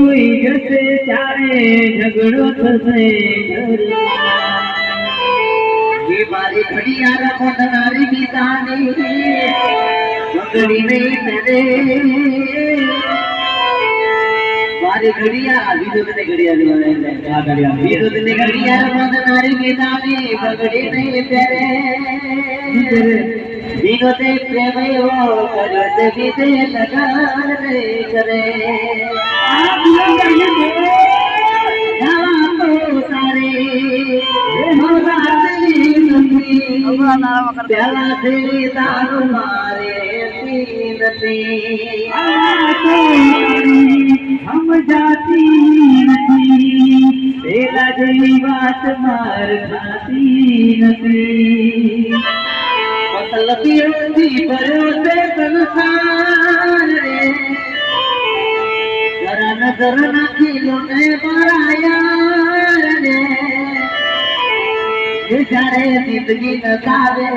જોઈ જશે ત્યારે ઝઘડો થશે ये मारी घड़ियार नारी बितानी बगड़ी नहीं तेरे मारी घड़ियार विद्युत ने घड़ियार विद्युत ने घड़ियार नारी बितानी बगड़ी नहीं तेरे विनोद प्रेम वो करत बीते लगान नहीं करे प्याला से दारू मारे हम जाती नहीं तेरा जेवी बात मार खाती नहीं मतलबी भरोसे संसार जरा नजर नाखी लोने बराया रे जारे जिंदगी न सावे